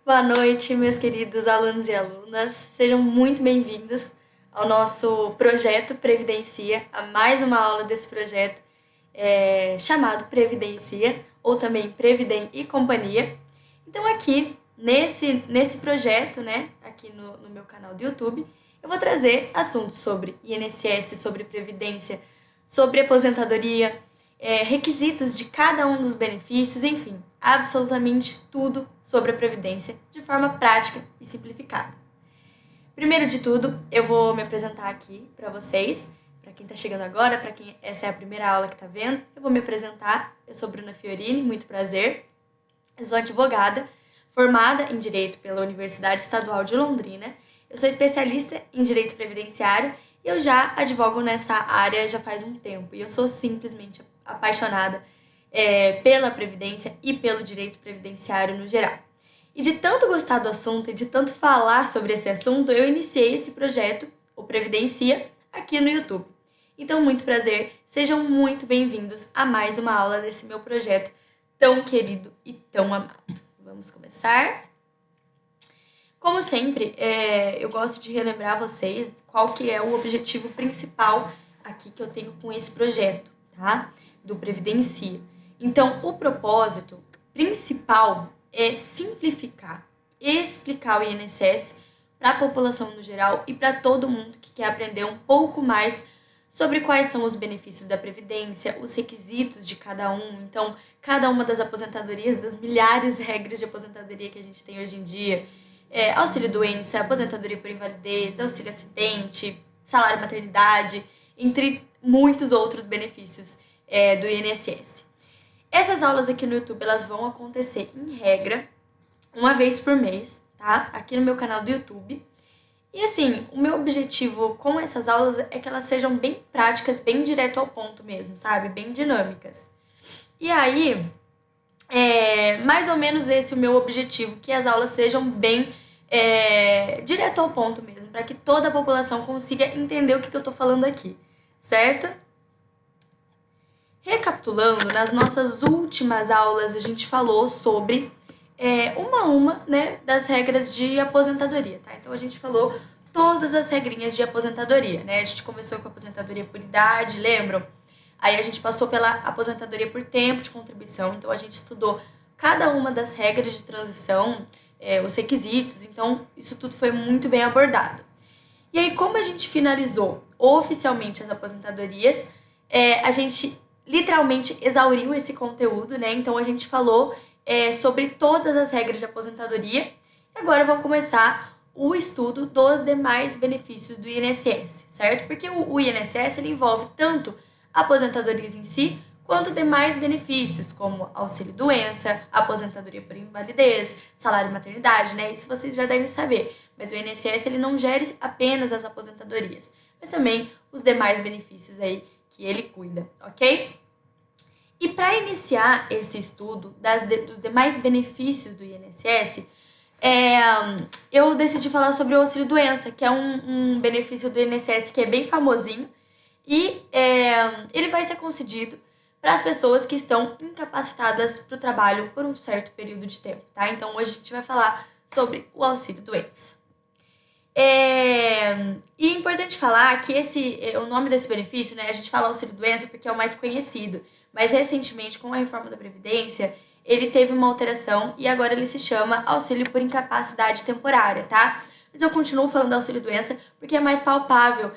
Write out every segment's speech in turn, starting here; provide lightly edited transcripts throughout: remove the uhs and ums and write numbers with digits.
Boa noite, meus queridos alunos e alunas. Sejam muito bem-vindos ao nosso projeto Previdencia, a mais uma aula desse projeto chamado Previdencia, ou também Previdem e Companhia. Então aqui, nesse projeto, né, aqui no meu canal do YouTube, eu vou trazer assuntos sobre INSS, sobre Previdência, sobre aposentadoria, requisitos de cada um dos benefícios, enfim, absolutamente tudo sobre a Previdência de forma prática e simplificada. Primeiro de tudo, eu vou me apresentar aqui para vocês, para quem está chegando agora, para quem essa é a primeira aula que está vendo, eu vou me apresentar. Eu sou Bruna Fiorini, muito prazer. Eu sou advogada, formada em Direito pela Universidade Estadual de Londrina. Eu sou especialista em Direito Previdenciário e eu já advogo nessa área já faz um tempo. E eu sou simplesmente apaixonada pela Previdência e pelo direito previdenciário no geral. E de tanto gostar do assunto e de tanto falar sobre esse assunto, eu iniciei esse projeto, o Previdencia, aqui no YouTube. Então, muito prazer, sejam muito bem-vindos a mais uma aula desse meu projeto tão querido e tão amado. Vamos começar? Como sempre, eu gosto de relembrar vocês qual que é o objetivo principal aqui que eu tenho com esse projeto, tá? Do Previdencia. Então, o propósito principal é simplificar, explicar o INSS para a população no geral e para todo mundo que quer aprender um pouco mais sobre quais são os benefícios da Previdência, os requisitos de cada um. Então, cada uma das aposentadorias, das milhares de regras de aposentadoria que a gente tem hoje em dia, auxílio-doença, aposentadoria por invalidez, auxílio-acidente, salário-maternidade, entre muitos outros benefícios do INSS. Essas aulas aqui no YouTube, elas vão acontecer, em regra, uma vez por mês, tá? Aqui no meu canal do YouTube. E assim, o meu objetivo com essas aulas é que elas sejam bem práticas, bem direto ao ponto mesmo, sabe? Bem dinâmicas. E aí, mais ou menos esse é o meu objetivo, que as aulas sejam bem direto ao ponto mesmo, para que toda a população consiga entender o que eu tô falando aqui, certo? Recapitulando, nas nossas últimas aulas a gente falou sobre uma, né, das regras de aposentadoria, tá? Então a gente falou todas as regrinhas de aposentadoria, né? A gente começou com a aposentadoria por idade, lembram? Aí a gente passou pela aposentadoria por tempo de contribuição, então a gente estudou cada uma das regras de transição, os requisitos, então isso tudo foi muito bem abordado. E aí, como a gente finalizou oficialmente as aposentadorias, a gente literalmente exauriu esse conteúdo, né? Então a gente falou sobre todas as regras de aposentadoria. E agora vamos começar o estudo dos demais benefícios do INSS, certo? Porque o INSS ele envolve tanto aposentadorias em si, quanto demais benefícios, como auxílio-doença, aposentadoria por invalidez, salário-maternidade, né? Isso vocês já devem saber. Mas o INSS ele não gera apenas as aposentadorias, mas também os demais benefícios aí que ele cuida, ok? E para iniciar esse estudo dos demais benefícios do INSS, eu decidi falar sobre o auxílio-doença, que é um benefício do INSS que é bem famosinho, e ele vai ser concedido para as pessoas que estão incapacitadas para o trabalho por um certo período de tempo, tá? Então, hoje a gente vai falar sobre o auxílio-doença. E é importante falar que o nome desse benefício, né, a gente fala auxílio-doença porque é o mais conhecido, mas recentemente, com a reforma da Previdência, ele teve uma alteração e agora ele se chama auxílio por incapacidade temporária, tá? Mas eu continuo falando auxílio-doença porque é mais palpável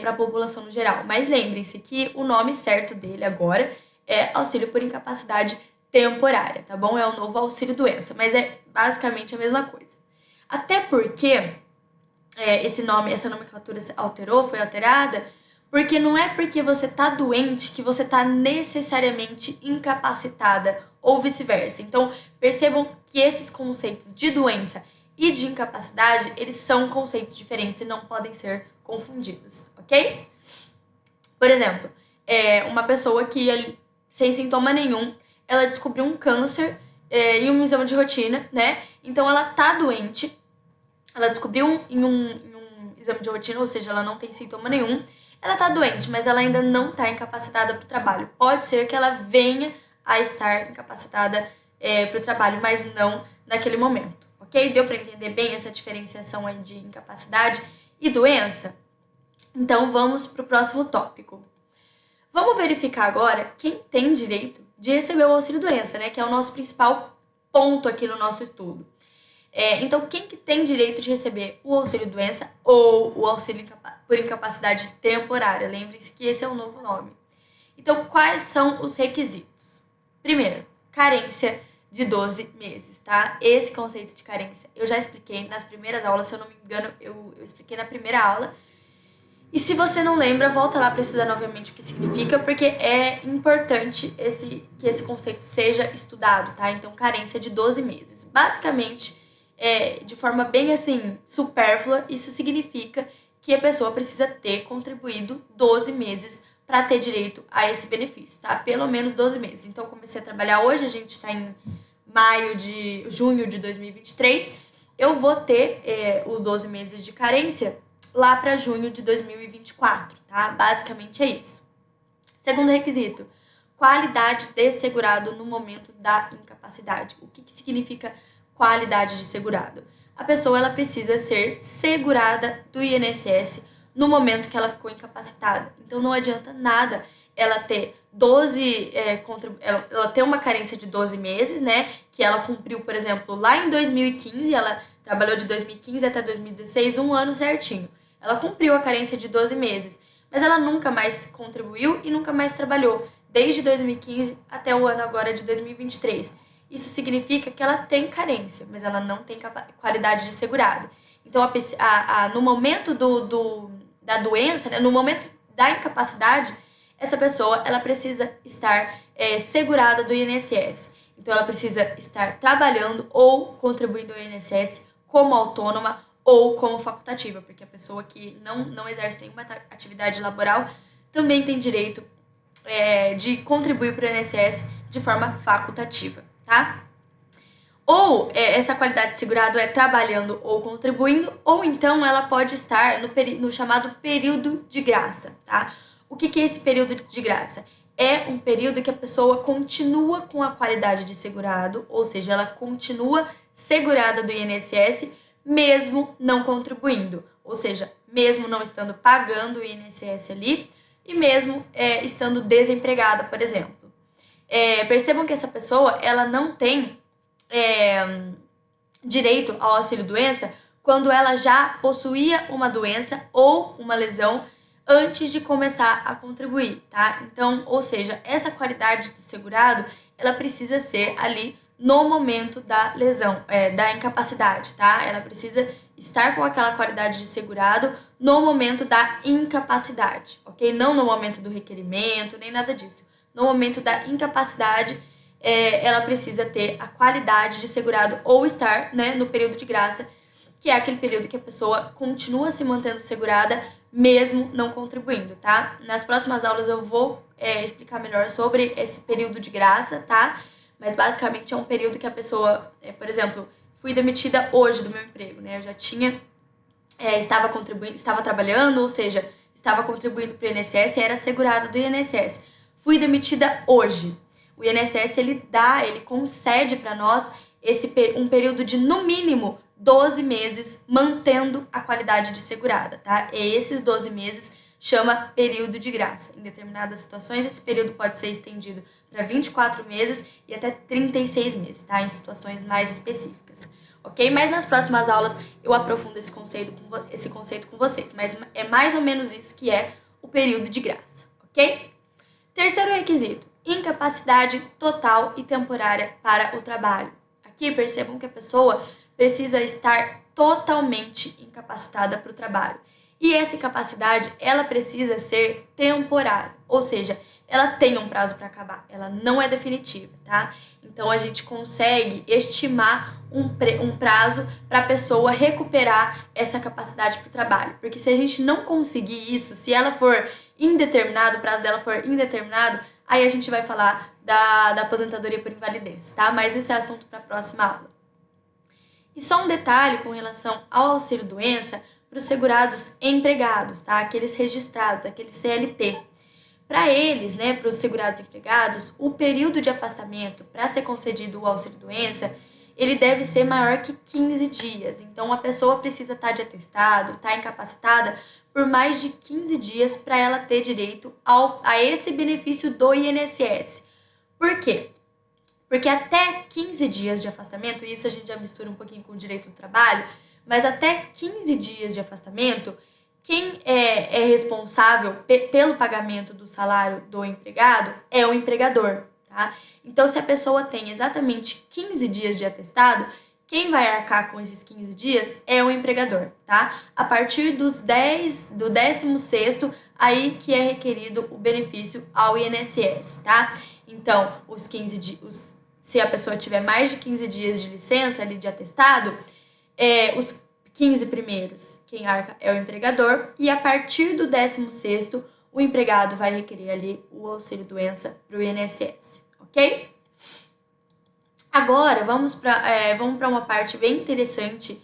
para a população no geral. Mas lembrem-se que o nome certo dele agora é auxílio por incapacidade temporária, tá bom? É o novo auxílio-doença, mas é basicamente a mesma coisa. Até porque essa nomenclatura foi alterada, porque não é porque você está doente que você está necessariamente incapacitada ou vice-versa. Então, percebam que esses conceitos de doença e de incapacidade, eles são conceitos diferentes e não podem ser confundidos, ok? Por exemplo, uma pessoa que, sem sintoma nenhum, ela descobriu um câncer em um exame de rotina, né? Então, ela tá doente, ela descobriu em um exame de rotina, ou seja, ela não tem sintoma nenhum, ela tá doente, mas ela ainda não tá incapacitada para o trabalho. Pode ser que ela venha a estar incapacitada para o trabalho, mas não naquele momento, ok? Deu para entender bem essa diferenciação aí de incapacidade e doença? Então, vamos para o próximo tópico. Vamos verificar agora quem tem direito de receber o auxílio-doença, né? Que é o nosso principal ponto aqui no nosso estudo. Então, quem que tem direito de receber o auxílio-doença ou o auxílio por incapacidade temporária? Lembre-se que esse é o novo nome. Então, quais são os requisitos? Primeiro, carência de 12 meses, tá? Esse conceito de carência eu já expliquei nas primeiras aulas, se eu não me engano, eu expliquei na primeira aula. E se você não lembra, volta lá para estudar novamente o que significa, porque é importante que esse conceito seja estudado, tá? Então, carência de 12 meses. Basicamente, de forma bem assim, supérflua, isso significa que a pessoa precisa ter contribuído 12 meses para ter direito a esse benefício, tá? Pelo menos 12 meses. Então, comecei a trabalhar hoje, a gente está em junho de 2023, eu vou ter os 12 meses de carência lá para junho de 2024, tá? Basicamente é isso. Segundo requisito, qualidade de segurado no momento da incapacidade. O que significa qualidade de segurado? A pessoa ela precisa ser segurada do INSS no momento que ela ficou incapacitada. Então não adianta nada ela ter ela ter uma carência de 12 meses, né? Que ela cumpriu, por exemplo, lá em 2015, ela trabalhou de 2015 até 2016, um ano certinho. Ela cumpriu a carência de 12 meses, mas ela nunca mais contribuiu e nunca mais trabalhou, desde 2015 até o ano agora de 2023. Isso significa que ela tem carência, mas ela não tem qualidade de segurado. Então, no momento da doença, né, no momento da incapacidade, essa pessoa ela precisa estar segurada do INSS. Então, ela precisa estar trabalhando ou contribuindo ao INSS como autônoma ou como facultativa, porque a pessoa que não exerce nenhuma atividade laboral também tem direito de contribuir para o INSS de forma facultativa, tá? Ou essa qualidade de segurado é trabalhando ou contribuindo, ou então ela pode estar no chamado período de graça, tá? O que é esse período de graça? É um período que a pessoa continua com a qualidade de segurado, ou seja, ela continua segurada do INSS, mesmo não contribuindo, ou seja, mesmo não estando pagando o INSS ali e mesmo estando desempregada, por exemplo. Percebam que essa pessoa ela não tem direito ao auxílio-doença quando ela já possuía uma doença ou uma lesão antes de começar a contribuir, tá? Então, ou seja, essa qualidade do segurado, ela precisa ser ali no momento da lesão, da incapacidade, tá? Ela precisa estar com aquela qualidade de segurado no momento da incapacidade, ok? Não no momento do requerimento, nem nada disso. No momento da incapacidade, ela precisa ter a qualidade de segurado ou estar, né, no período de graça, que é aquele período que a pessoa continua se mantendo segurada, mesmo não contribuindo, tá? Nas próximas aulas eu vou explicar melhor sobre esse período de graça, tá? Mas basicamente é um período que a pessoa, por exemplo, fui demitida hoje do meu emprego, né? Eu já tinha, estava trabalhando, ou seja, estava contribuindo para o INSS e era segurada do INSS. Fui demitida hoje. O INSS, ele concede para nós um período de, no mínimo, 12 meses, mantendo a qualidade de segurada, tá? E esses 12 meses chama período de graça. Em determinadas situações, esse período pode ser estendido para 24 meses e até 36 meses, tá? Em situações mais específicas, ok? Mas nas próximas aulas eu aprofundo esse conceito com vocês, mas é mais ou menos isso que é o período de graça, ok? Terceiro requisito, incapacidade total e temporária para o trabalho. Aqui percebam que a pessoa precisa estar totalmente incapacitada para o trabalho. E essa incapacidade, ela precisa ser temporária, ou seja, ela tem um prazo para acabar, ela não é definitiva, tá? Então, a gente consegue estimar um prazo para a pessoa recuperar essa capacidade para o trabalho. Porque se a gente não conseguir isso, se ela for indeterminado, o prazo dela for indeterminado, aí a gente vai falar da aposentadoria por invalidez, tá? Mas isso é assunto para a próxima aula. E só um detalhe com relação ao auxílio-doença para os segurados empregados, tá? Aqueles registrados, aqueles CLT. Para eles, né, para os segurados empregados, o período de afastamento para ser concedido o auxílio-doença, ele deve ser maior que 15 dias. Então, a pessoa precisa estar de atestado, estar incapacitada por mais de 15 dias para ela ter direito a esse benefício do INSS. Por quê? Porque até 15 dias de afastamento, e isso a gente já mistura um pouquinho com o direito do trabalho, mas até 15 dias de afastamento, quem é responsável pelo pagamento do salário do empregado é o empregador, tá? Então, se a pessoa tem exatamente 15 dias de atestado, quem vai arcar com esses 15 dias é o empregador, tá? A partir do 16º, aí que é requerido o benefício ao INSS, tá? Então, se a pessoa tiver mais de 15 dias de licença ali de atestado, os 15 primeiros, quem arca é o empregador, e a partir do 16º, o empregado vai requerer ali o auxílio-doença para o INSS, ok? Agora, vamos para uma parte bem interessante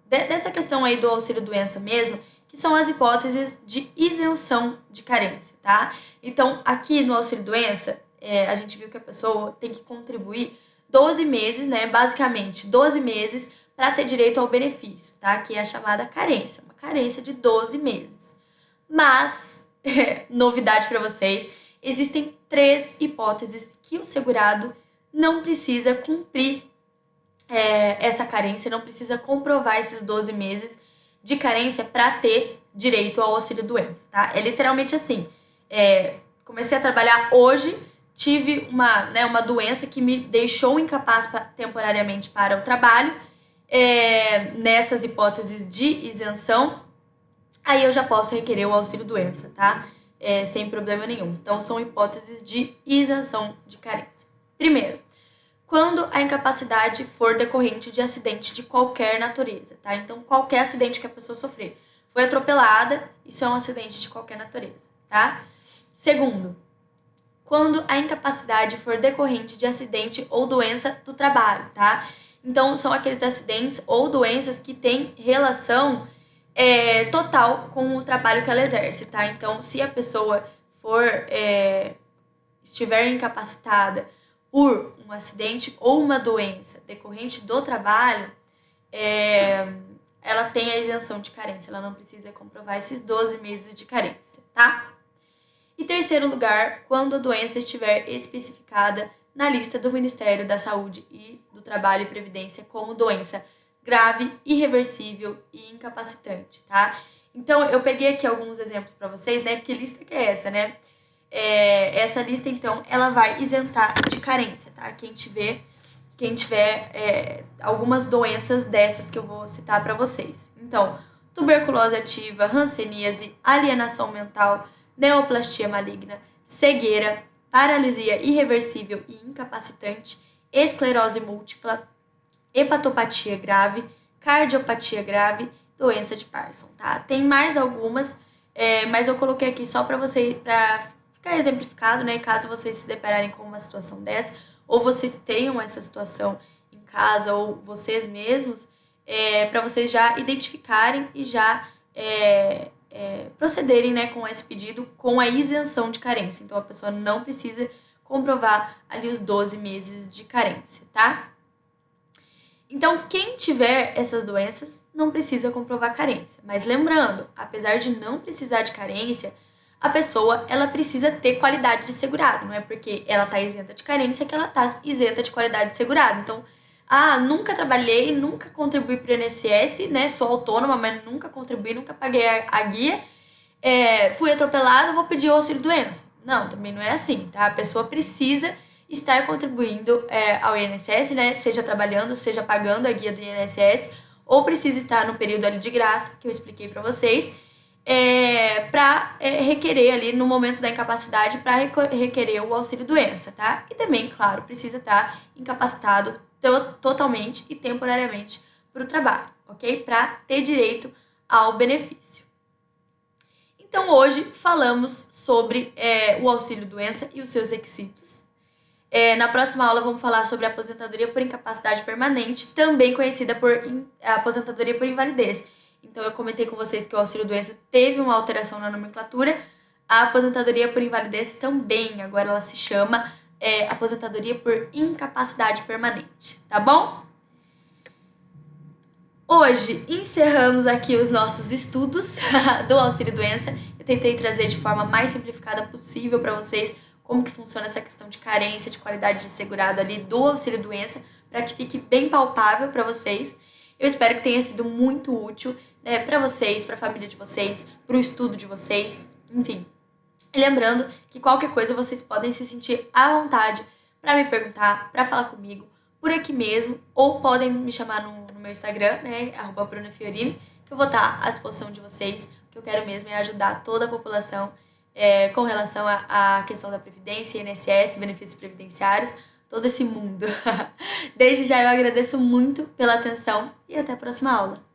dessa questão aí do auxílio-doença mesmo, que são as hipóteses de isenção de carência, tá? Então, aqui no auxílio-doença, a gente viu que a pessoa tem que contribuir 12 meses, né? Basicamente, 12 meses para ter direito ao benefício, tá? Que é a chamada carência, uma carência de 12 meses. Mas, novidade para vocês, existem 3 hipóteses que o segurado não precisa cumprir essa carência, não precisa comprovar esses 12 meses de carência para ter direito ao auxílio-doença, tá? É literalmente assim, comecei a trabalhar hoje, tive uma doença que me deixou incapaz temporariamente para o trabalho, nessas hipóteses de isenção, aí eu já posso requerer o auxílio-doença, tá? Sem problema nenhum. Então, são hipóteses de isenção de carência. Primeiro, quando a incapacidade for decorrente de acidente de qualquer natureza, tá? Então, qualquer acidente que a pessoa sofrer. Foi atropelada, isso é um acidente de qualquer natureza, tá? Segundo, quando a incapacidade for decorrente de acidente ou doença do trabalho, tá? Então, são aqueles acidentes ou doenças que têm relação total com o trabalho que ela exerce, tá? Então, se a pessoa estiver incapacitada por um acidente ou uma doença decorrente do trabalho, ela tem a isenção de carência, ela não precisa comprovar esses 12 meses de carência, tá? E terceiro lugar, quando a doença estiver especificada na lista do Ministério da Saúde e do Trabalho e Previdência como doença grave, irreversível e incapacitante, tá? Então, eu peguei aqui alguns exemplos para vocês, né? Que lista que é essa, né? Essa lista, então, ela vai isentar de carência, tá? Quem tiver algumas doenças dessas que eu vou citar para vocês. Então, tuberculose ativa, hanseníase, alienação mental, neoplastia maligna, cegueira, paralisia irreversível e incapacitante, esclerose múltipla, hepatopatia grave, cardiopatia grave, doença de Parkinson, tá? Tem mais algumas, mas eu coloquei aqui só para ficar exemplificado, né? Caso vocês se depararem com uma situação dessa, ou vocês tenham essa situação em casa, ou vocês mesmos, para vocês já identificarem e já procederem, né, com esse pedido com a isenção de carência. Então, a pessoa não precisa comprovar ali os 12 meses de carência, tá? Então, quem tiver essas doenças não precisa comprovar carência. Mas lembrando, apesar de não precisar de carência, a pessoa ela precisa ter qualidade de segurado. Não é porque ela está isenta de carência que ela está isenta de qualidade de segurado. Então, nunca trabalhei, nunca contribuí para o INSS, né? Sou autônoma, mas nunca contribuí, nunca paguei a guia. Fui atropelada, vou pedir o auxílio-doença. Não, também não é assim, tá? A pessoa precisa estar contribuindo ao INSS, né? Seja trabalhando, seja pagando a guia do INSS, ou precisa estar no período ali de graça, que eu expliquei para vocês, para requerer ali no momento da incapacidade, para requerer o auxílio-doença, tá? E também, claro, precisa estar incapacitado totalmente e temporariamente para o trabalho, ok? Para ter direito ao benefício. Então, hoje falamos sobre o auxílio-doença e os seus requisitos. Na próxima aula vamos falar sobre a aposentadoria por incapacidade permanente, também conhecida por aposentadoria por invalidez. Então, eu comentei com vocês que o auxílio-doença teve uma alteração na nomenclatura. A aposentadoria por invalidez também, agora ela se chama aposentadoria por incapacidade permanente, tá bom? Hoje encerramos aqui os nossos estudos do auxílio-doença. Eu tentei trazer de forma mais simplificada possível para vocês como que funciona essa questão de carência, de qualidade de segurado ali do auxílio-doença, para que fique bem palpável para vocês. Eu espero que tenha sido muito útil, né, para vocês, para a família de vocês, para o estudo de vocês, enfim. Lembrando que qualquer coisa vocês podem se sentir à vontade para me perguntar, para falar comigo, por aqui mesmo, ou podem me chamar no meu Instagram, né, @brunafiorini, que eu vou estar à disposição de vocês. O que eu quero mesmo é ajudar toda a população com relação à questão da Previdência, INSS, benefícios previdenciários, todo esse mundo. Desde já eu agradeço muito pela atenção e até a próxima aula.